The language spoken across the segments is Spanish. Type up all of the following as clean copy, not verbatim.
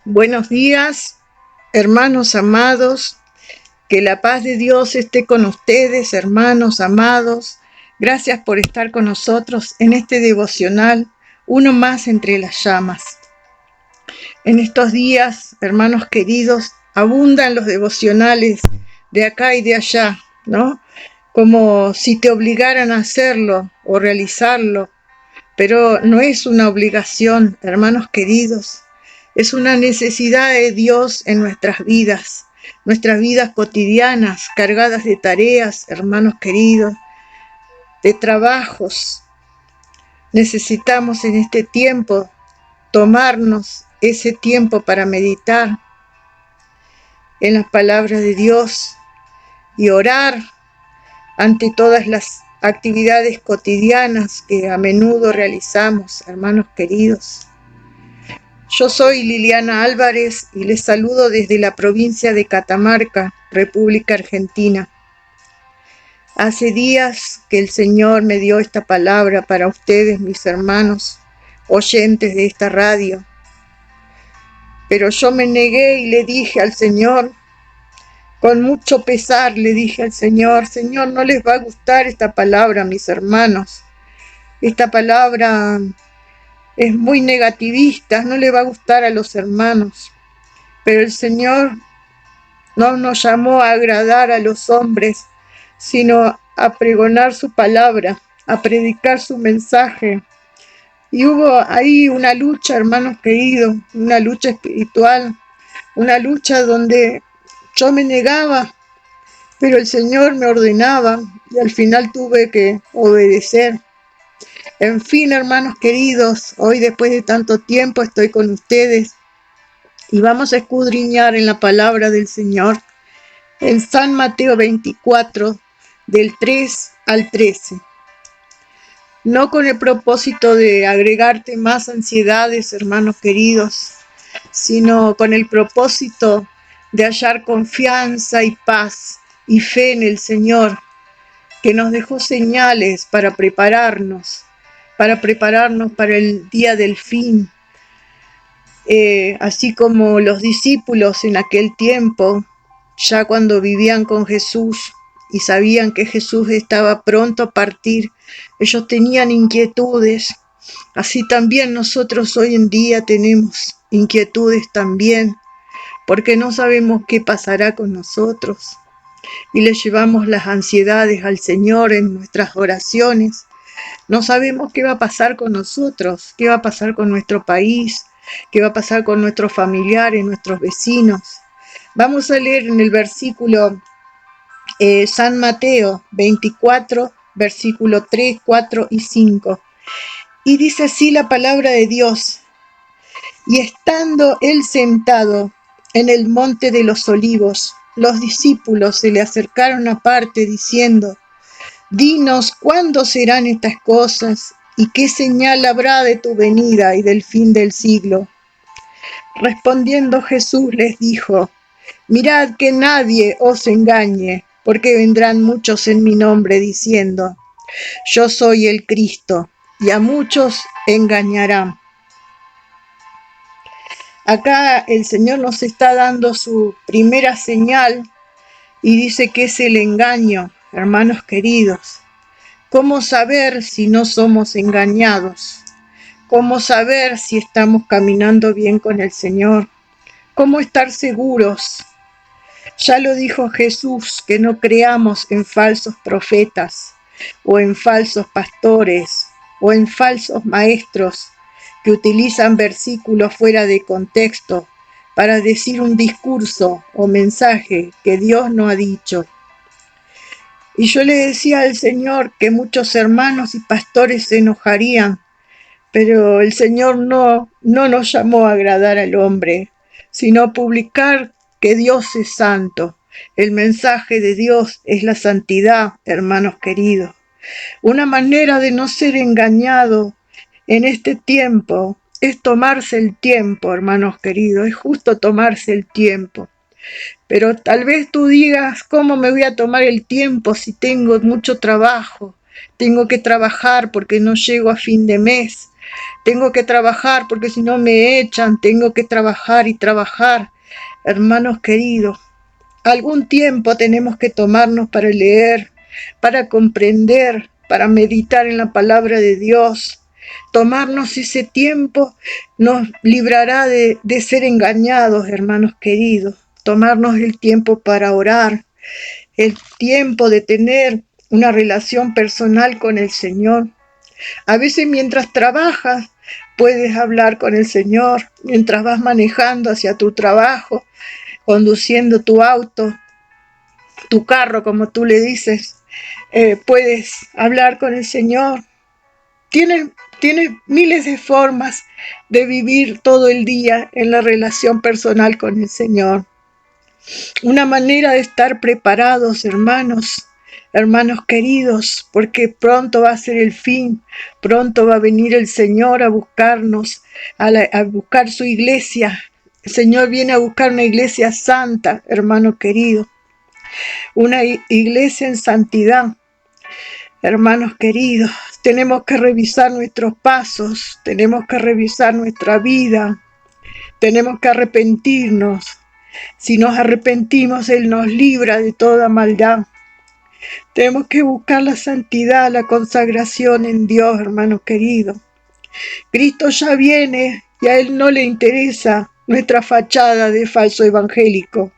Buenos días, hermanos amados. Que la paz de Dios esté con ustedes, hermanos amados. Gracias por estar con nosotros en este devocional, uno más entre las llamas. En estos días, hermanos queridos, abundan los devocionales de acá y de allá, ¿no? Como si te obligaran a hacerlo o realizarlo. Pero no es una obligación, hermanos queridos. Es una necesidad de Dios en nuestras vidas cotidianas, cargadas de tareas, hermanos queridos, de trabajos. Necesitamos en este tiempo tomarnos ese tiempo para meditar en las palabras de Dios y orar ante todas las actividades cotidianas que a menudo realizamos, hermanos queridos. Yo soy Liliana Álvarez y les saludo desde la provincia de Catamarca, República Argentina. Hace días que el Señor me dio esta palabra para ustedes, mis hermanos, oyentes de esta radio. Pero yo me negué y le dije al Señor, con mucho pesar le dije al Señor, Señor, no les va a gustar esta palabra, mis hermanos. Esta palabra es muy negativista, no le va a gustar a los hermanos. Pero el Señor no nos llamó a agradar a los hombres, sino a pregonar su palabra, a predicar su mensaje. Y hubo ahí una lucha, hermanos queridos, una lucha espiritual, una lucha donde yo me negaba, pero el Señor me ordenaba y al final tuve que obedecer. En fin, hermanos queridos, hoy después de tanto tiempo estoy con ustedes y vamos a escudriñar en la palabra del Señor en San Mateo 24, del 3 al 13. No con el propósito de agregarte más ansiedades, hermanos queridos, sino con el propósito de hallar confianza y paz y fe en el Señor, que nos dejó señales para prepararnos para el día del fin. Así como los discípulos en aquel tiempo, ya cuando vivían con Jesús y sabían que Jesús estaba pronto a partir, ellos tenían inquietudes. Así también nosotros hoy en día tenemos inquietudes también, porque no sabemos qué pasará con nosotros. Y le llevamos las ansiedades al Señor en nuestras oraciones. No sabemos qué va a pasar con nosotros, qué va a pasar con nuestro país, qué va a pasar con nuestros familiares, nuestros vecinos. Vamos a leer en el versículo San Mateo 24, versículo 3, 4 y 5. Y dice así la palabra de Dios. Y estando él sentado en el monte de los olivos, los discípulos se le acercaron aparte diciendo, dinos cuándo serán estas cosas y qué señal habrá de tu venida y del fin del siglo. Respondiendo Jesús les dijo, mirad que nadie os engañe, porque vendrán muchos en mi nombre diciendo, yo soy el Cristo, y a muchos engañarán. Acá el Señor nos está dando su primera señal y dice que es el engaño, hermanos queridos. ¿Cómo saber si no somos engañados? ¿Cómo saber si estamos caminando bien con el Señor? ¿Cómo estar seguros? Ya lo dijo Jesús, que no creamos en falsos profetas, o en falsos pastores, o en falsos maestros, que utilizan versículos fuera de contexto para decir un discurso o mensaje que Dios no ha dicho. Y yo le decía al Señor que muchos hermanos y pastores se enojarían, pero el Señor no nos llamó a agradar al hombre, sino a publicar que Dios es santo. El mensaje de Dios es la santidad, hermanos queridos. Una manera de no ser engañado en este tiempo es tomarse el tiempo, hermanos queridos. Es justo tomarse el tiempo. Pero tal vez tú digas, ¿cómo me voy a tomar el tiempo si tengo mucho trabajo? Tengo que trabajar porque no llego a fin de mes. tengo que trabajar porque si no me echan, tengo que trabajar y trabajar. Hermanos queridos, algún tiempo tenemos que tomarnos para leer, para comprender, para meditar en la palabra de Dios. Tomarnos ese tiempo nos librará de ser engañados, hermanos queridos. Tomarnos el tiempo para orar, el tiempo de tener una relación personal con el Señor. A veces mientras trabajas puedes hablar con el Señor, mientras vas manejando hacia tu trabajo, conduciendo tu auto, tu carro, como tú le dices, puedes hablar con el Señor. Tienes miles de formas de vivir todo el día en la relación personal con el Señor. Una manera de estar preparados, hermanos queridos, porque pronto va a ser el fin, pronto va a venir el Señor a buscarnos, a buscar su iglesia. El Señor viene a buscar una iglesia santa, hermano querido, una iglesia en santidad. Hermanos queridos, tenemos que revisar nuestros pasos, tenemos que revisar nuestra vida, tenemos que arrepentirnos. Si nos arrepentimos, Él nos libra de toda maldad. Tenemos que buscar la santidad, la consagración en Dios, hermanos queridos. Cristo ya viene y a Él no le interesa nuestra fachada de falso evangélico.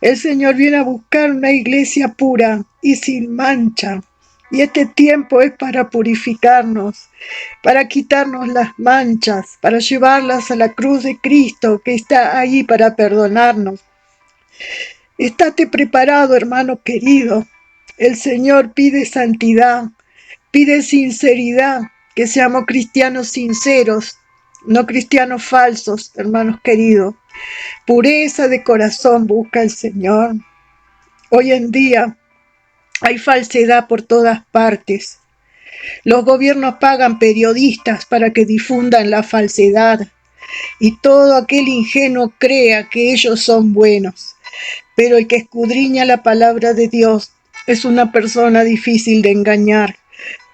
El Señor viene a buscar una iglesia pura y sin mancha. Y este tiempo es para purificarnos, para quitarnos las manchas, para llevarlas a la cruz de Cristo que está ahí para perdonarnos. Estate preparado, hermano querido. El Señor pide santidad, pide sinceridad, que seamos cristianos sinceros, no cristianos falsos, hermanos queridos. Pureza de corazón busca el Señor. Hoy en día hay falsedad por todas partes. Los gobiernos pagan periodistas para que difundan la falsedad y todo aquel ingenuo crea que ellos son buenos. Pero el que escudriña la palabra de Dios es una persona difícil de engañar,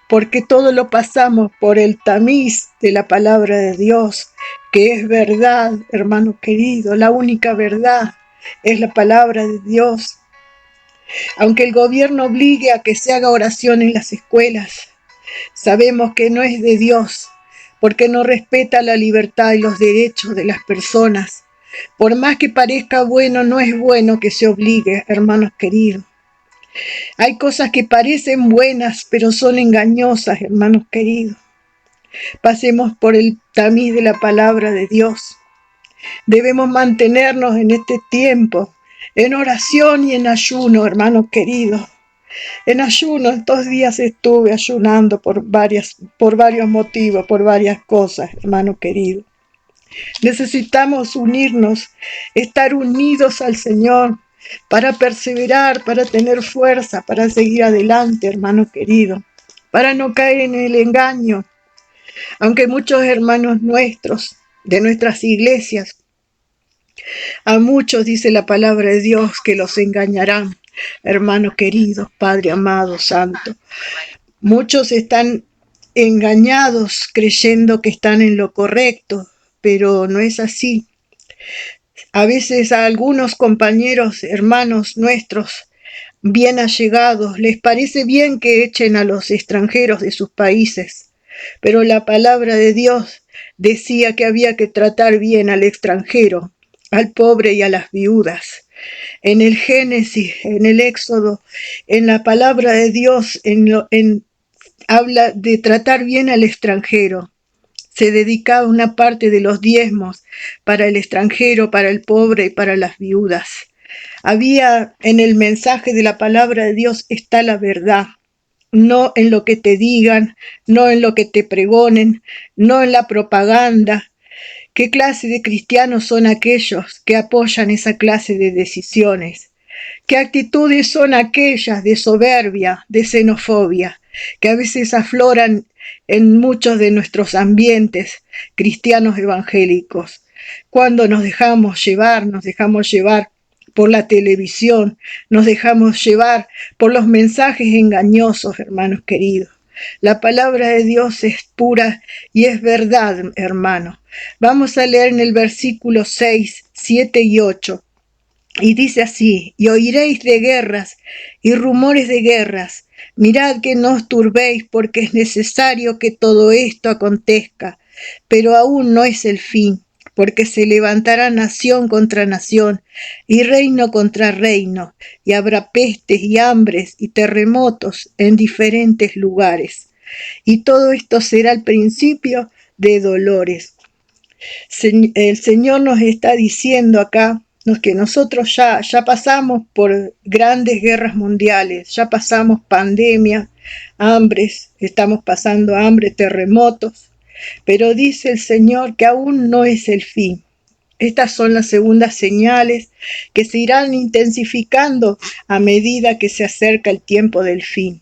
porque todo lo pasamos por el tamiz de la palabra de Dios, que es verdad, hermano querido. La única verdad es la palabra de Dios. Aunque el gobierno obligue a que se haga oración en las escuelas, sabemos que no es de Dios, porque no respeta la libertad y los derechos de las personas. Por más que parezca bueno, no es bueno que se obligue, hermanos queridos. Hay cosas que parecen buenas, pero son engañosas, hermanos queridos. Pasemos por el tamiz de la palabra de Dios. Debemos mantenernos en este tiempo en oración y en ayuno, hermanos queridos. En ayuno, estos días estuve ayunando por varios motivos, por varias cosas, hermano querido. Necesitamos unirnos, estar unidos al Señor para perseverar, para tener fuerza, para seguir adelante, hermano querido, para no caer en el engaño. Aunque muchos hermanos nuestros, de nuestras iglesias, a muchos dice la palabra de Dios que los engañarán, hermano querido, Padre amado, santo. Muchos están engañados creyendo que están en lo correcto, pero no es así. A veces a algunos compañeros, hermanos nuestros, bien allegados, les parece bien que echen a los extranjeros de sus países, pero la palabra de Dios decía que había que tratar bien al extranjero, al pobre y a las viudas. En el Génesis, en el Éxodo, en la palabra de Dios, habla de tratar bien al extranjero. Se dedicaba una parte de los diezmos para el extranjero, para el pobre y para las viudas. Había en el mensaje de la palabra de Dios está la verdad, no en lo que te digan, no en lo que te pregonen, no en la propaganda. ¿Qué clase de cristianos son aquellos que apoyan esa clase de decisiones? ¿Qué actitudes son aquellas de soberbia, de xenofobia, que a veces afloran en muchos de nuestros ambientes cristianos evangélicos? Cuando nos dejamos llevar por la televisión, nos dejamos llevar por los mensajes engañosos, hermanos queridos. La palabra de Dios es pura y es verdad, hermano. Vamos a leer en el versículo 6, 7 y 8. Y dice así: y oiréis de guerras y rumores de guerras. Mirad que no os turbéis, porque es necesario que todo esto acontezca, pero aún no es el fin, porque se levantará nación contra nación y reino contra reino, y habrá pestes y hambres y terremotos en diferentes lugares. Y todo esto será el principio de dolores. El Señor nos está diciendo acá que nosotros ya pasamos por grandes guerras mundiales, ya pasamos pandemia, hambres, estamos pasando hambre, terremotos, pero dice el Señor que aún no es el fin. Estas son las segundas señales que se irán intensificando a medida que se acerca el tiempo del fin.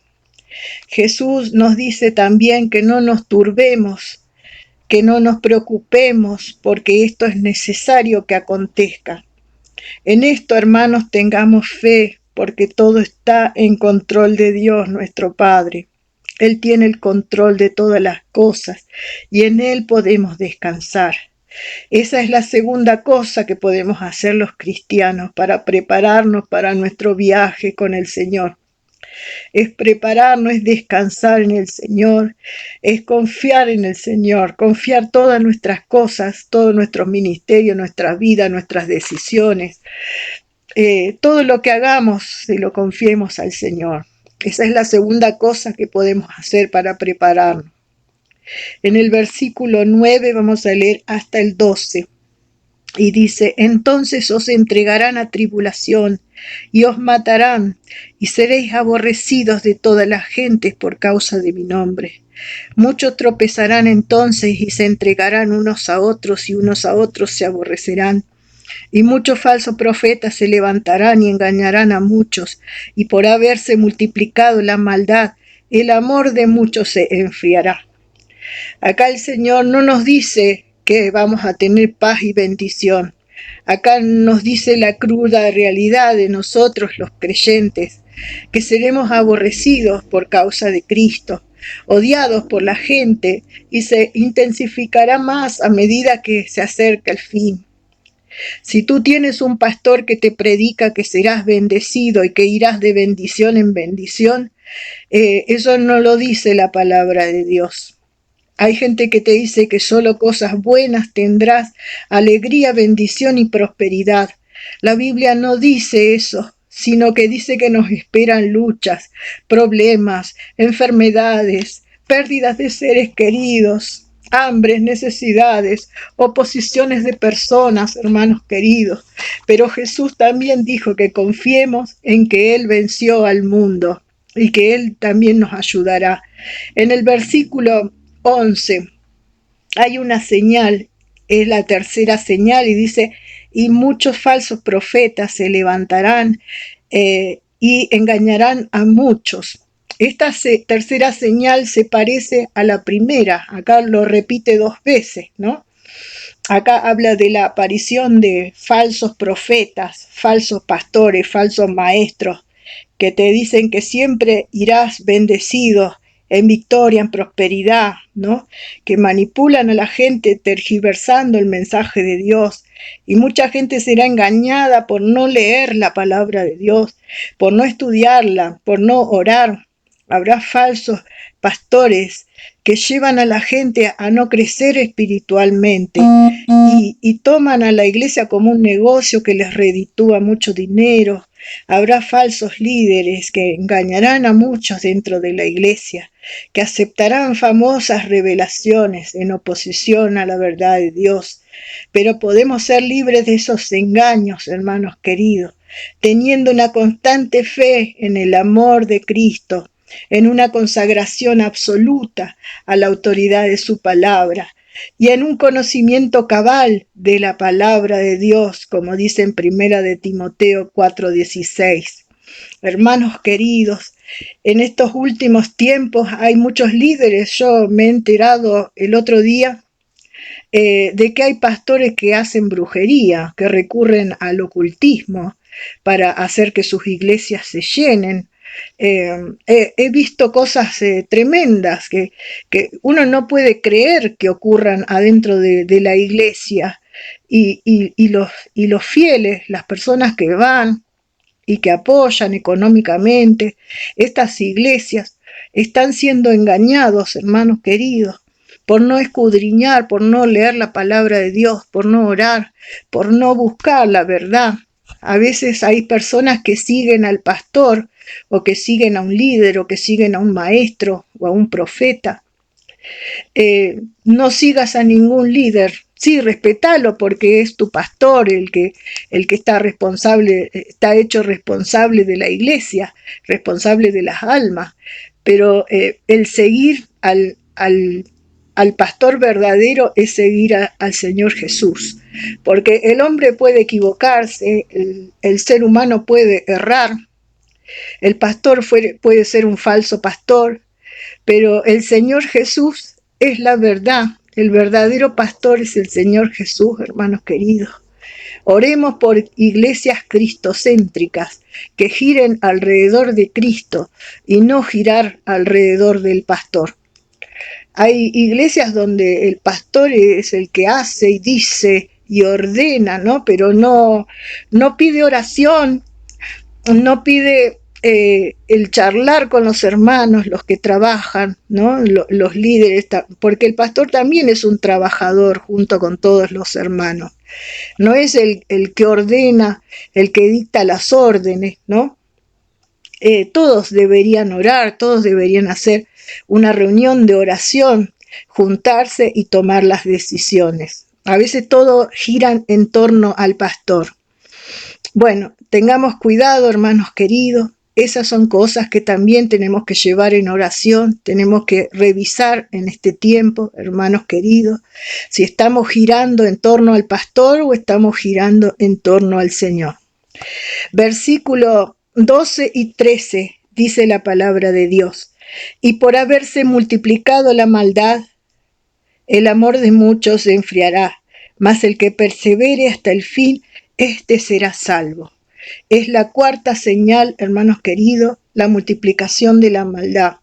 Jesús nos dice también que no nos turbemos, que no nos preocupemos, porque esto es necesario que acontezca. En esto, hermanos, tengamos fe, porque todo está en control de Dios, nuestro Padre. Él tiene el control de todas las cosas y en Él podemos descansar. Esa es la segunda cosa que podemos hacer los cristianos para prepararnos para nuestro viaje con el Señor. Es prepararnos, es descansar en el Señor, es confiar en el Señor, confiar todas nuestras cosas, todo nuestro ministerio, nuestra vida, nuestras decisiones, todo lo que hagamos, se lo confiemos al Señor. Esa es la segunda cosa que podemos hacer para prepararnos. En el versículo 9 vamos a leer hasta el 12. Y dice: entonces os entregarán a tribulación y os matarán, y seréis aborrecidos de todas las gentes por causa de mi nombre. Muchos tropezarán entonces y se entregarán unos a otros, y unos a otros se aborrecerán. Y muchos falsos profetas se levantarán y engañarán a muchos, y por haberse multiplicado la maldad, el amor de muchos se enfriará. Acá el Señor no nos dice que vamos a tener paz y bendición. Acá nos dice la cruda realidad de nosotros los creyentes, que seremos aborrecidos por causa de Cristo, odiados por la gente, y se intensificará más a medida que se acerca el fin. Si tú tienes un pastor que te predica que serás bendecido y que irás de bendición en bendición, eso no lo dice la palabra de Dios. Hay gente que te dice que solo cosas buenas tendrás, alegría, bendición y prosperidad. La Biblia no dice eso, sino que dice que nos esperan luchas, problemas, enfermedades, pérdidas de seres queridos, hambres, necesidades, oposiciones de personas, hermanos queridos. Pero Jesús también dijo que confiemos en que Él venció al mundo y que Él también nos ayudará. En el versículo 11 hay una señal, es la tercera señal, y dice: y muchos falsos profetas se levantarán y engañarán a muchos. Esta tercera señal se parece a la primera, acá lo repite dos veces, ¿no? Acá habla de la aparición de falsos profetas, falsos pastores, falsos maestros, que te dicen que siempre irás bendecido, en victoria, en prosperidad, ¿no? Que manipulan a la gente tergiversando el mensaje de Dios. Y mucha gente será engañada por no leer la palabra de Dios, por no estudiarla, por no orar. Habrá falsos pastores que llevan a la gente a no crecer espiritualmente y toman a la iglesia como un negocio que les reditúa mucho dinero. Habrá falsos líderes que engañarán a muchos dentro de la iglesia, que aceptarán famosas revelaciones en oposición a la verdad de Dios. Pero podemos ser libres de esos engaños, hermanos queridos, teniendo una constante fe en el amor de Cristo, en una consagración absoluta a la autoridad de su palabra y en un conocimiento cabal de la palabra de Dios, como dice en 1 de Timoteo 4:16. Hermanos queridos, en estos últimos tiempos hay muchos líderes. Yo me he enterado el otro día de que hay pastores que hacen brujería, que recurren al ocultismo para hacer que sus iglesias se llenen, He visto cosas tremendas que uno no puede creer que ocurran adentro de la iglesia y los fieles, las personas que van y que apoyan económicamente estas iglesias, están siendo engañados, hermanos queridos, por no escudriñar, por no leer la palabra de Dios, por no orar, por no buscar la verdad. A veces hay personas que siguen al pastor o que siguen a un líder o que siguen a un maestro o a un profeta. No sigas a ningún líder. Sí, respetalo porque es tu pastor el que está responsable, está hecho responsable de la iglesia, responsable de las almas. Pero el seguir al pastor verdadero es seguir al Señor Jesús. Porque el hombre puede equivocarse, el ser humano puede errar, el pastor puede ser un falso pastor, pero el Señor Jesús es la verdad. El verdadero pastor es el Señor Jesús, hermanos queridos. Oremos por iglesias cristocéntricas que giren alrededor de Cristo y no girar alrededor del pastor. Hay iglesias donde el pastor es el que hace y dice y ordena, ¿no? Pero no pide oración, no pide el charlar con los hermanos, los que trabajan, ¿no? Los líderes, porque el pastor también es un trabajador junto con todos los hermanos. No es el que ordena, el que dicta las órdenes, ¿no? Todos deberían orar, todos deberían hacer una reunión de oración, juntarse y tomar las decisiones. A veces todo gira en torno al pastor. Bueno, tengamos cuidado, hermanos queridos. Esas son cosas que también tenemos que llevar en oración, tenemos que revisar en este tiempo, hermanos queridos, si estamos girando en torno al pastor o estamos girando en torno al Señor. Versículo 12 y 13 dice la palabra de Dios: y por haberse multiplicado la maldad, el amor de muchos se enfriará, mas el que persevere hasta el fin, éste será salvo. Es la cuarta señal, hermanos queridos, la multiplicación de la maldad.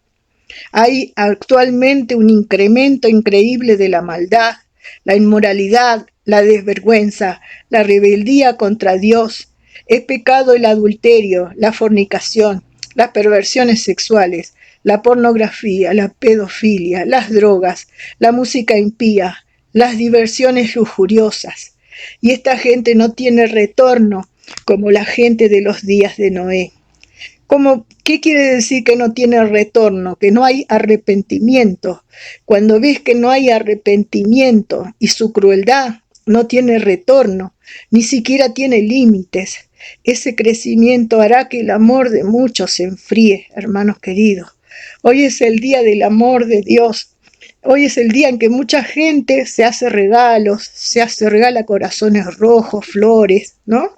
Hay actualmente un incremento increíble de la maldad, la inmoralidad, la desvergüenza, la rebeldía contra Dios. Es pecado el adulterio, la fornicación, las perversiones sexuales, la pornografía, la pedofilia, las drogas, la música impía, las diversiones lujuriosas. Y esta gente no tiene retorno como la gente de los días de Noé. ¿Qué quiere decir que no tiene retorno? Que no hay arrepentimiento. Cuando ves que no hay arrepentimiento y su crueldad no tiene retorno, ni siquiera tiene límites, ese crecimiento hará que el amor de muchos se enfríe, hermanos queridos. Hoy es el día del amor de Dios. Hoy es el día en que mucha gente se hace regalos, se regala corazones rojos, flores, ¿no?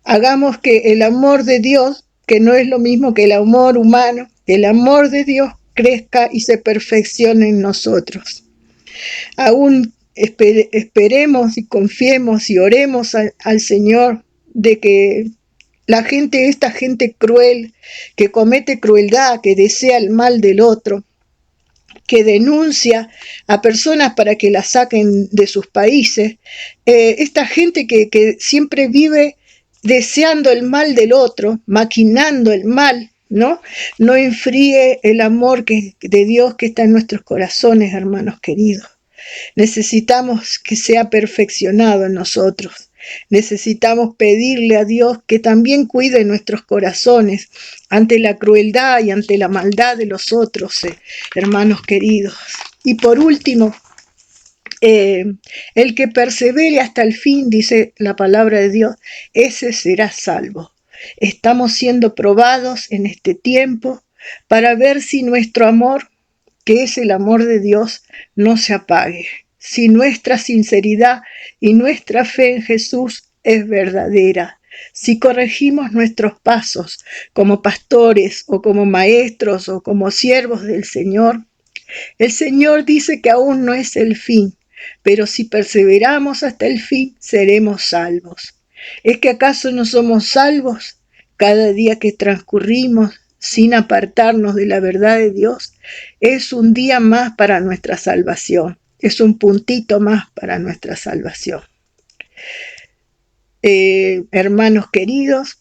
Hagamos que el amor de Dios, que no es lo mismo que el amor humano, que el amor de Dios crezca y se perfeccione en nosotros. Aún esperemos y confiemos y oremos al Señor de que esta gente cruel, que comete crueldad, que desea el mal del otro, que denuncia a personas para que las saquen de sus países, esta gente que siempre vive deseando el mal del otro, maquinando el mal, ¿no? No enfríe el amor de Dios que está en nuestros corazones, hermanos queridos. Necesitamos que sea perfeccionado en nosotros. Necesitamos pedirle a Dios que también cuide nuestros corazones ante la crueldad y ante la maldad de los otros, hermanos queridos. Y por último, el que persevere hasta el fin, dice la palabra de Dios, ese será salvo. Estamos siendo probados en este tiempo para ver si nuestro amor, que es el amor de Dios, no se apague. Si nuestra sinceridad y nuestra fe en Jesús es verdadera. Si corregimos nuestros pasos como pastores o como maestros o como siervos del Señor, el Señor dice que aún no es el fin, pero si perseveramos hasta el fin, seremos salvos. ¿Es que acaso no somos salvos? Cada día que transcurrimos sin apartarnos de la verdad de Dios es un día más para nuestra salvación. Es un puntito más para nuestra salvación. Hermanos queridos,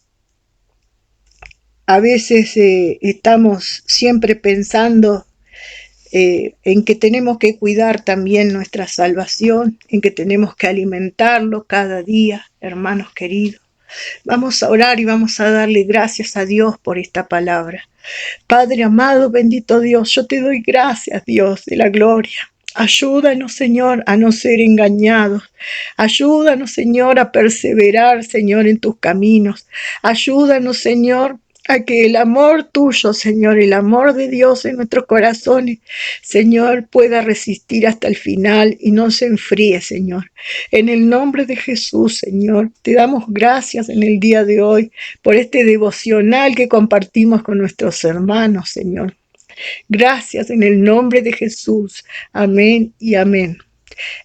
a veces estamos siempre pensando en que tenemos que cuidar también nuestra salvación, en que tenemos que alimentarlo cada día, hermanos queridos. Vamos a orar y vamos a darle gracias a Dios por esta palabra. Padre amado, bendito Dios, yo te doy gracias, Dios de la gloria. Ayúdanos, Señor, a no ser engañados. Ayúdanos, Señor, a perseverar, Señor, en tus caminos. Ayúdanos, Señor, a que el amor tuyo, Señor, el amor de Dios en nuestros corazones, Señor, pueda resistir hasta el final y no se enfríe, Señor. En el nombre de Jesús, Señor, te damos gracias en el día de hoy por este devocional que compartimos con nuestros hermanos, Señor. Gracias en el nombre de Jesús. Amén y amén.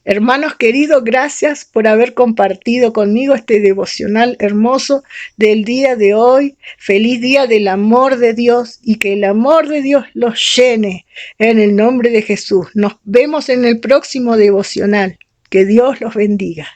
Hermanos queridos, gracias por haber compartido conmigo este devocional hermoso del día de hoy. Feliz día del amor de Dios y que el amor de Dios los llene en el nombre de Jesús. Nos vemos en el próximo devocional. Que Dios los bendiga.